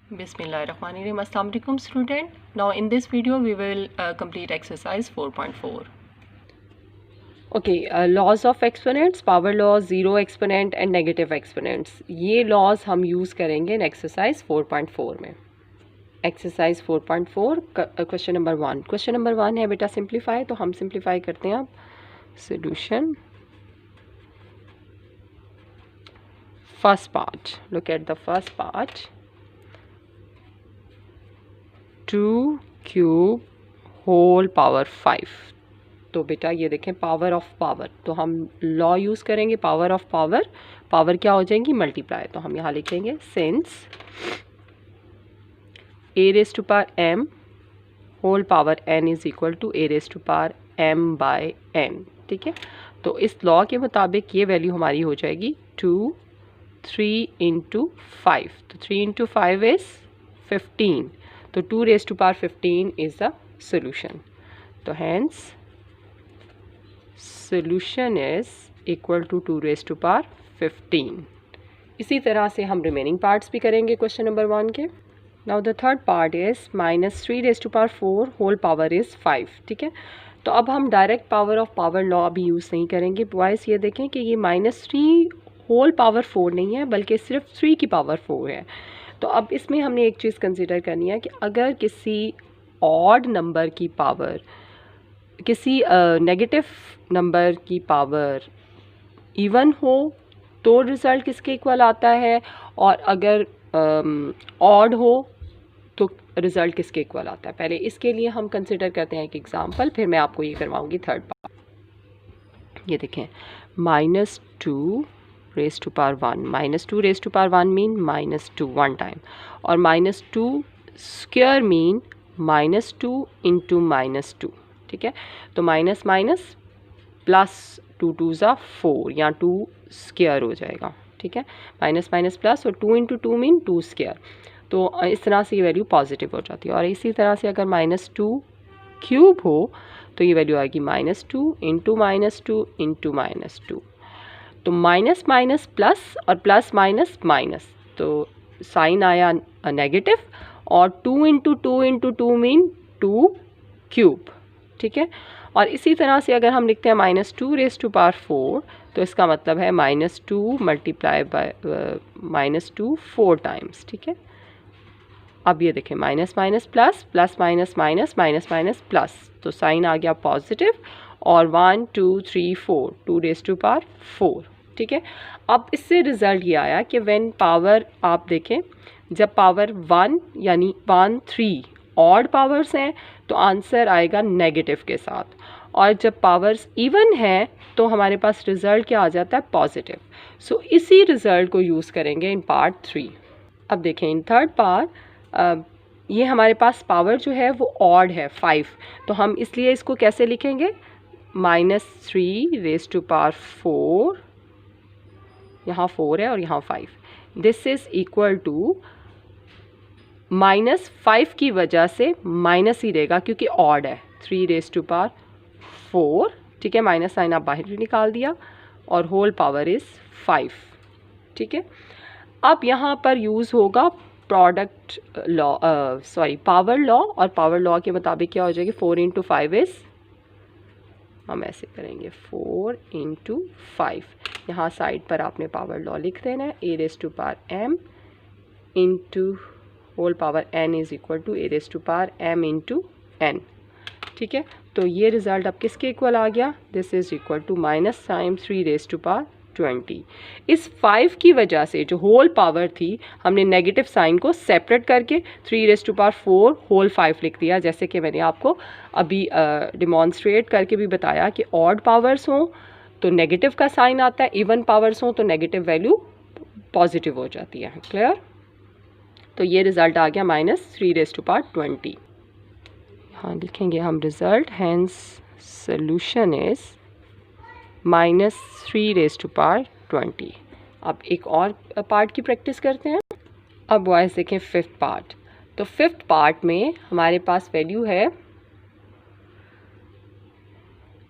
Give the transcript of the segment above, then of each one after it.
Bismillahirrahmanirrahim. Assalamu alaikum student. Now in this video we will complete exercise 4.4. Okay, laws of exponents, power laws, zero exponent and negative exponents. ये laws हम use करेंगे in exercise 4.4 में. Exercise 4.4 question number 1. Question number 1 है बेटा simplify, तो हम simplify करते हैं अब. Solution. First part. Look at the first part. 2 cube whole power 5. तो बेटा ये देखें पावर ऑफ पावर, तो हम लॉ यूज़ करेंगे पावर ऑफ पावर. पावर क्या हो जाएंगी? मल्टीप्लाई. तो हम यहाँ लिखेंगे since a raise to power m whole power n is equal to a raise to power m by n. ठीक है, तो इस लॉ के मुताबिक ये वैल्यू हमारी हो जाएगी 3 इंटू 5. तो 3 इंटू 5 इज़ 15. तो 2 raise to power 15 is the solution. तो hence solution is equal to 2 raised to power 15. इसी तरह से हम रिमेनिंग पार्ट्स भी करेंगे क्वेश्चन नंबर 1 के. Now the third part is -3 raised to power 4 whole power is 5. ठीक है, तो अब हम direct power of power law भी यूज़ नहीं करेंगे. बॉयज़ ये देखें कि ये -3 होल पावर 4 नहीं है बल्कि सिर्फ 3 की पावर 4 है. तो अब इसमें हमने एक चीज़ कंसिडर करनी है कि अगर किसी ऑड नंबर की पावर, किसी नेगेटिव नंबर की पावर इवन हो तो रिज़ल्ट किसके इक्वल आता है, और अगर ऑड हो तो रिज़ल्ट किसके इक्वल आता है. पहले इसके लिए हम कंसिडर करते हैं एक एग्जांपल, फिर मैं आपको ये करवाऊंगी थर्ड पार्ट. ये देखें -2 raise to power 1. -2 raise to power 1 mean -2 one time, और -2 स्क्वायर मीन -2 इंटू -2. ठीक है, तो माइनस माइनस प्लस 2 2 ज़ा 4, या 2 स्क्वायर हो जाएगा. ठीक है, माइनस माइनस प्लस, और 2 इंटू 2 मीन 2 स्क्वायर. तो इस तरह से ये वैल्यू पॉजिटिव हो जाती है. और इसी तरह से अगर -2 क्यूब हो तो ये वैल्यू आएगी -2 इंटू -2 इंटू -2. तो माइनस माइनस प्लस और प्लस माइनस माइनस, तो साइन आया नेगेटिव, और 2 इंटू 2 इंटू 2 मीन 2 क्यूब. ठीक है, और इसी तरह से अगर हम लिखते हैं -2 रेज़ टू पावर 4, तो इसका मतलब है -2 मल्टीप्लाई बाय -2 4 टाइम्स. ठीक है, अब ये देखें minus minus plus, plus minus minus, minus minus plus, तो साइन आ गया पॉजिटिव, और 1 2 3 4 2 रेज़ टू पावर 4. ठीक है, अब इससे रिज़ल्ट ये आया कि व्हेन पावर, आप देखें जब पावर 1 यानी 1 3 ऑड पावर्स हैं तो आंसर आएगा नेगेटिव के साथ, और जब पावर्स इवन हैं तो हमारे पास रिज़ल्ट क्या आ जाता है? पॉजिटिव. सो इसी रिज़ल्ट को यूज़ करेंगे इन पार्ट 3. अब देखें इन थर्ड पार्ट, ये हमारे पास पावर जो है वो ऑड है 5, तो हम इसलिए इसको कैसे लिखेंगे? -3 रेज़ टू पावर 4, यहाँ 4 है और यहाँ 5. दिस इज़ इक्वल टू -5 की वजह से माइनस ही देगा क्योंकि ऑड है, 3 रेज़ टू पावर 4. ठीक है, माइनस साइन आप बाहर भी निकाल दिया, और होल पावर इज़ 5. ठीक है, अब यहाँ पर यूज़ होगा प्रोडक्ट लॉ, पावर लॉ, और पावर लॉ के मुताबिक क्या हो जाएगी? 4 इंटू 5 इज़, हम ऐसे करेंगे 4 इंटू 5. यहाँ साइड पर आपने पावर लॉ लिख देना है, a raise to power m into whole power n is equal to a raise to power m into n. ठीक है, तो ये रिज़ल्ट अब किसके इक्वल आ गया? This is equal to minus time 3 raise to power 20. इस 5 की वजह से जो होल पावर थी हमने नेगेटिव साइन को सेपरेट करके 3 रेज़ टू पावर 4 होल 5 लिख दिया, जैसे कि मैंने आपको अभी डिमॉन्स्ट्रेट करके भी बताया कि ऑड पावर्स हों तो नेगेटिव का साइन आता है, इवन पावर्स हों तो नेगेटिव वैल्यू पॉजिटिव हो जाती है. क्लियर? तो ये रिज़ल्ट आ गया -3 रेज़ टू पावर 20. यहाँ लिखेंगे हम result, hence solution is -3 raise to power 20. अब एक और पार्ट की प्रैक्टिस करते हैं. अब बॉयज़ देखें फिफ्थ पार्ट. तो फिफ्थ पार्ट में हमारे पास वैल्यू है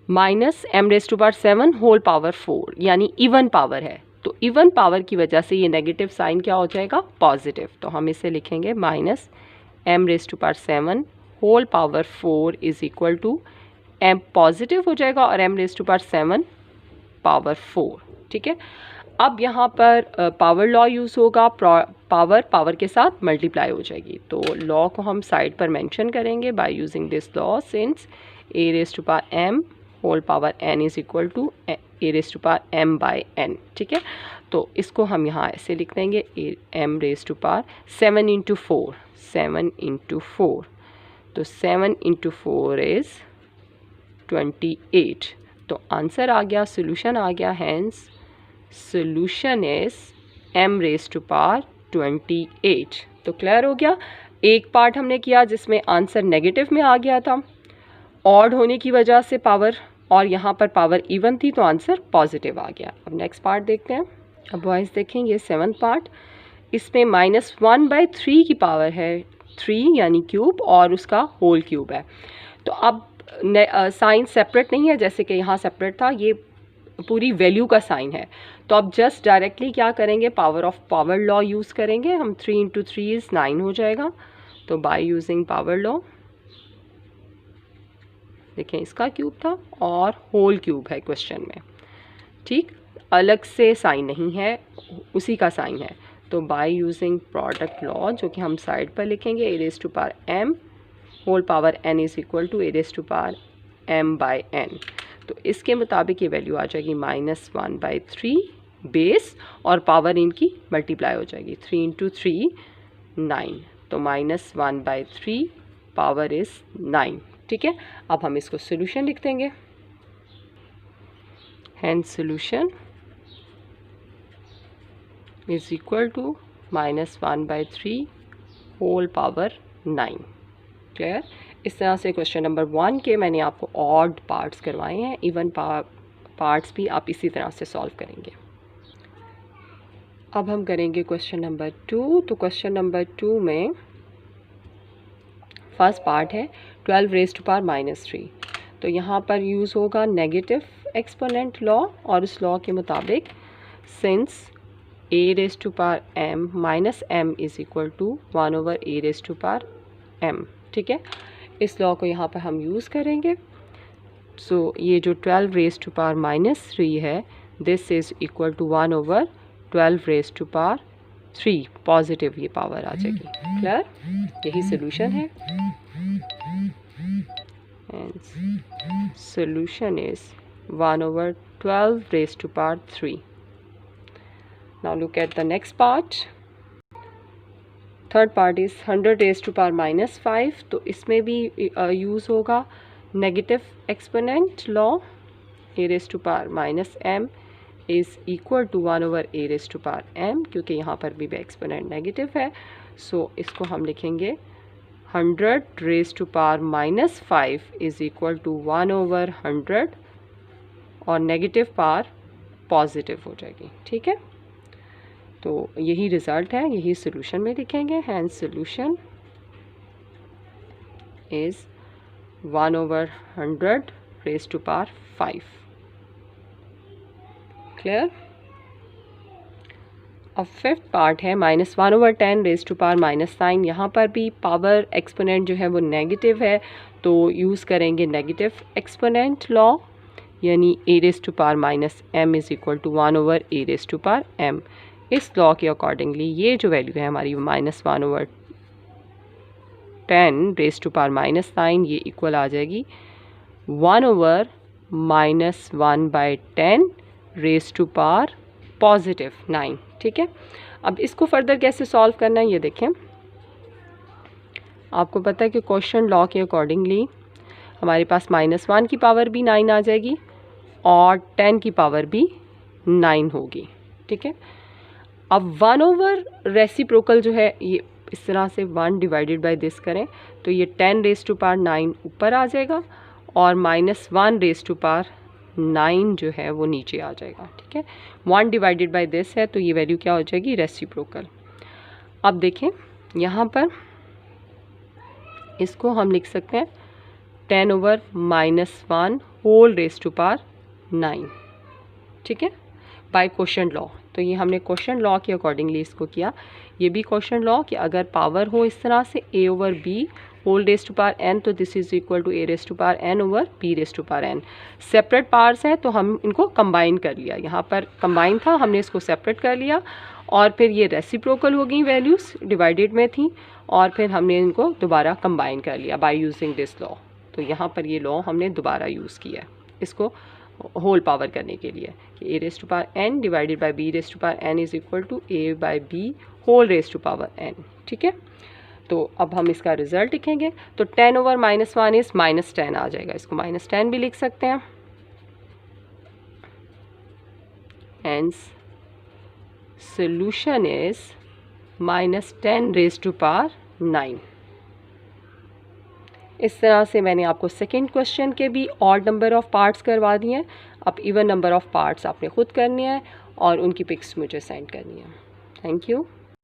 -m raise to power 7 whole power 4, यानी इवन पावर है. तो इवन पावर की वजह से ये नेगेटिव साइन क्या हो जाएगा, पॉजिटिव। तो हम इसे लिखेंगे minus m raise to power 7 whole power 4 is equal to m positive हो जाएगा और m raise to power 7 power 4। ठीक है, अब यहाँ पर पावर लॉ यूज़ होगा, पावर के साथ मल्टीप्लाई हो जाएगी। तो लॉ को हम साइड पर मेंशन करेंगे by using this law, since a raise to power m whole power n is equal to a raise to power m by n। ठीक है, तो इसको हम यहाँ ऐसे लिख देंगे m raise to power 7 into 4, 7 into 4, तो 7 इंटू 4 इज़ 28। तो आंसर आ गया, सोल्यूशन आ गया, hence solution is m raise to power 28। तो क्लियर हो गया। एक पार्ट हमने किया जिसमें आंसर नेगेटिव में आ गया था, ऑड होने की वजह से पावर, और यहाँ पर पावर इवन थी तो आंसर पॉजिटिव आ गया। अब नेक्स्ट पार्ट देखते हैं। अब बॉयज़ देखेंगे 7th पार्ट, इसमें -1/3 की पावर है 3 यानी क्यूब, और उसका होल क्यूब है। तो अब साइन सेपरेट नहीं है जैसे कि यहाँ सेपरेट था, ये पूरी वैल्यू का साइन है। तो अब जस्ट डायरेक्टली क्या करेंगे, power of power law use करेंगे हम। 3 इंटू 3 इज़ 9 हो जाएगा। तो बाय यूजिंग पावर लॉ, देखें इसका क्यूब था और होल क्यूब है क्वेश्चन में। ठीक, अलग से साइन नहीं है, उसी का साइन है। तो बाय यूजिंग प्रोडक्ट लॉ, जो कि हम साइड पर लिखेंगे, a raise to power m whole power n is equal to a raise to power m by n। तो इसके मुताबिक ये वैल्यू आ जाएगी -1/3 बेस, और पावर इनकी मल्टीप्लाई हो जाएगी, 3 इंटू 3 9, तो -1/3 पावर इज़ 9। ठीक है, अब हम इसको सोल्यूशन लिख देंगे। Hence solution is equal to -1/3 whole power 9। Clear. इस तरह से क्वेश्चन नंबर 1 के मैंने आपको ऑड पार्ट्स करवाए हैं, इवन पार्ट्स भी आप इसी तरह से सॉल्व करेंगे। अब हम करेंगे क्वेश्चन नंबर 2। तो क्वेश्चन नंबर 2 में फर्स्ट पार्ट है 12 रेज़ टू पावर -3। तो यहाँ पर यूज़ होगा नेगेटिव एक्सपोनेंट लॉ, और उस लॉ के मुताबिक since a raise to power m minus m is equal to 1/a raise to power m। ठीक है, इस लॉ को यहाँ पर हम यूज़ करेंगे। सो ये जो 12 रेज़ टू पावर -3 है, this is equal to 1/12 raise to power 3, positive ये पावर आ जाएगी। क्लियर, यही सोल्यूशन है। And solution is 1/12 raise to power 3। Now look at the next part. Third part is 100 raise to power -5। तो इसमें भी use होगा negative exponent law, a raise to power -m is equal to 1/a raise to power m, क्योंकि यहाँ पर भी exponent negative है। सो इसको हम लिखेंगे 100 raise to power -5 is equal to 1/100, और नेगेटिव पावर पॉजिटिव हो जाएगी। ठीक है, तो यही रिज़ल्ट है, यही सोल्यूशन में लिखेंगे। Hence solution is 1/100 raise to power 5। Clear. अब फिफ्थ पार्ट है -1/10 रेज़ टू पावर -9। यहाँ पर भी पावर एक्सपोनेंट जो है वो नेगेटिव है, तो यूज़ करेंगे नेगेटिव एक्सपोनेंट लॉ, यानी a raise to power -m is equal to 1/a raise to power m। इस लॉ के अकॉर्डिंगली ये जो वैल्यू है हमारी -1/10 रेज़ टू पावर -9, ये इक्वल आ जाएगी 1/-1/10 रेज़ टू पावर +9। ठीक है, अब इसको फर्दर कैसे सॉल्व करना है ये देखें। आपको पता है कि क्वेश्चन लॉ के अकॉर्डिंगली हमारे पास -1 की पावर भी 9 आ जाएगी और 10 की पावर भी 9 होगी। ठीक है, अब 1/रेसिप्रोकल जो है ये इस तरह से 1 डिवाइडेड बाय दिस करें तो ये 10 रेज़ टू पावर 9 ऊपर आ जाएगा और -1 रेज़ टू पावर 9 जो है वो नीचे आ जाएगा। ठीक है, 1 डिवाइडेड बाय दिस है तो ये वैल्यू क्या हो जाएगी, रेसिप्रोकल। अब देखें यहाँ पर इसको हम लिख सकते हैं 10/-1 होल रेज़ टू पावर 9। ठीक है, बाय क्वोशिएंट लॉ तो ये हमने क्वेश्चन लॉ के अकॉर्डिंगली इसको किया। ये भी क्वेश्चन लॉ कि अगर पावर हो इस तरह से a over b whole raise to power n, तो this is equal to a raise to power n over b raise to power n। Separate powers हैं तो हम इनको कंबाइन कर लिया, यहाँ पर कंबाइन था, हमने इसको सेपरेट कर लिया और फिर ये रेसिप्रोकल हो गई, वैल्यूज़ डिवाइडेड में थी और फिर हमने इनको दोबारा कंबाइन कर लिया बाय यूजिंग दिस लॉ। तो यहाँ पर ये लॉ हमने दोबारा यूज़ किया है इसको होल पावर करने के लिए कि a raise to power n divided by b raise to power n is equal to a by b whole raise to power n। ठीक है, तो अब हम इसका रिजल्ट लिखेंगे। तो 10 ओवर -1 इज -10 आ जाएगा, इसको -10 भी लिख सकते हैं। Hence solution is -10 raise to power 9। इस तरह से मैंने आपको सेकेंड क्वेश्चन के भी ऑड नंबर ऑफ़ पार्ट्स करवा दिए हैं। अब इवन नंबर ऑफ़ पार्ट्स आपने खुद करने हैं और उनकी पिक्स मुझे सेंड करनी है। Thank you.